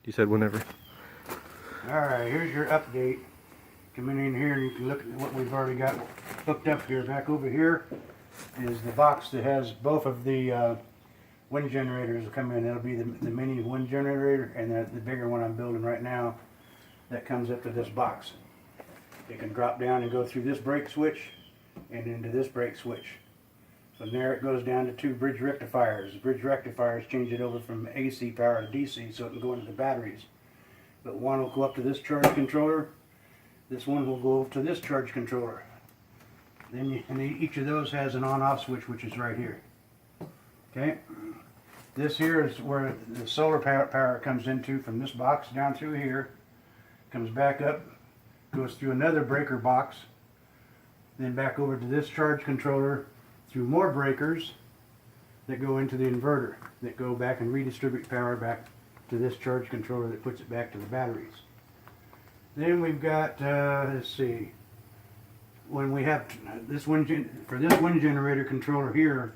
You said whenever. Alright, here's your update. Come in here and you can look at what we've already got hooked up here. Back over here is the box that has both of the wind generators that come in. It'll be the mini wind generator and the bigger one I'm building right now that comes up to this box. It can drop down and go through this brake switch and into this brake switch. From there it goes down to two bridge rectifiers. The bridge rectifiers change it over from AC power to DC so it can go into the batteries. But one will go up to this charge controller. This one will go to this charge controller. Then each of those has an on-off switch, which is right here. Okay. This here is where the solar power comes into from this box down through here. Comes back up, goes through another breaker box, then back over to this charge controller through more breakers that go into the inverter that go back and redistribute power back to this charge controller that puts it back to the batteries. Then we've got, let's see, when we have this for this wind generator controller here,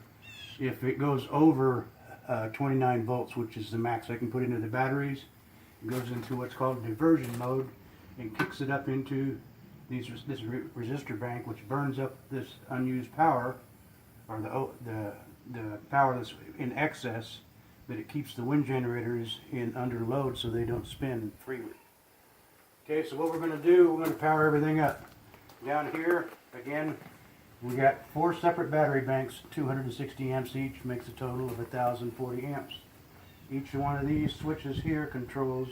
if it goes over 29 volts, which is the max I can put into the batteries, it goes into what's called diversion mode and kicks it up into this resistor bank, which burns up this unused power, or the power that's in excess, but it keeps the wind generators in under load so they don't spin freely. Okay, so what we're going to do, we're going to power everything up. Down here, again, we got 4 separate battery banks, 260 amps each, makes a total of 1,040 amps. Each one of these switches here controls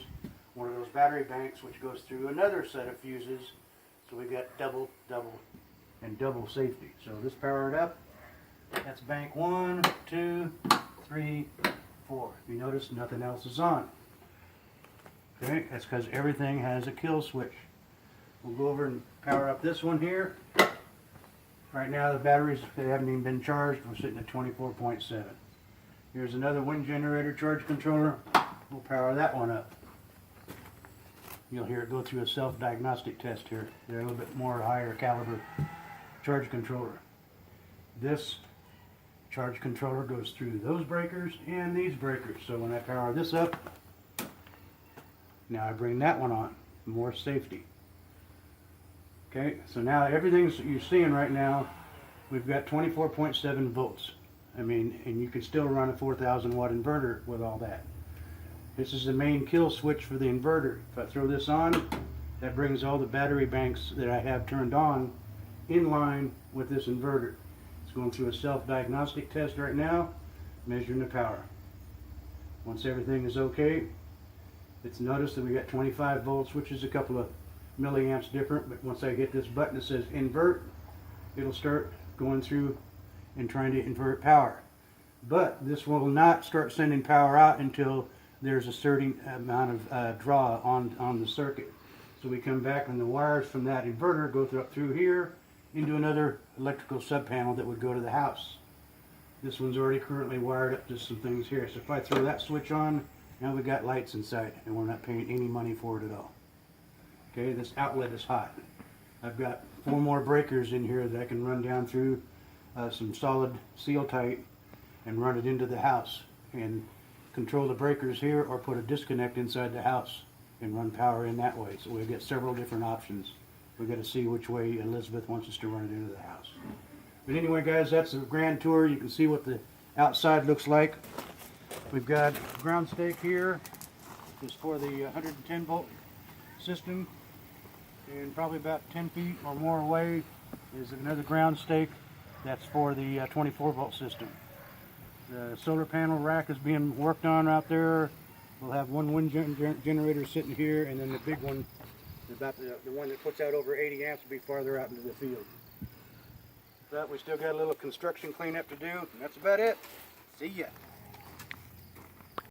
one of those battery banks, which goes through another set of fuses. So we got double, and double safety. So this powered up. That's bank 1, 2, 3, 4. If you notice, nothing else is on. Okay, that's because everything has a kill switch. We'll go over and power up this one here. Right now the batteries, they haven't even been charged. We're sitting at 24.7. Here's another wind generator charge controller. We'll power that one up. You'll hear it go through a self-diagnostic test here. They're a little bit more higher caliber charge controller. This charge controller goes through those breakers and these breakers. So when I power this up, now I bring that one on. More safety. Okay, so now everything you're seeing right now, we've got 24.7 volts. I mean, and you can still run a 4,000 watt inverter with all that. This is the main kill switch for the inverter. If I throw this on, that brings all the battery banks that I have turned on in line with this inverter. It's going through a self-diagnostic test right now, measuring the power. Once everything is okay, it's noticed that we got 25 volts, which is a couple of milliamps different, but once I hit this button that says invert, it'll start going through and trying to invert power. But this will not start sending power out until there's a certain amount of draw on the circuit. So we come back and the wires from that inverter go up through here into another electrical sub-panel that would go to the house. This one's already currently wired up to some things here. So if I throw that switch on, now we got lights inside and we're not paying any money for it at all. Okay, this outlet is hot. I've got 4 more breakers in here that I can run down through some solid seal tight and run it into the house and control the breakers here or put a disconnect inside the house and run power in that way. So we've got several different options. We've got to see which way Elizabeth wants us to run it into the house. But anyway, guys, that's the grand tour. You can see what the outside looks like. We've got ground stake here. This is for the 110 volt system. And probably about 10 feet or more away is another ground stake. That's for the 24 volt system. The solar panel rack is being worked on out there. We'll have one wind generator sitting here, and then the big one, about the one that puts out over 80 amps, will be farther out into the field. But we still got a little construction cleanup to do, and that's about it. See ya.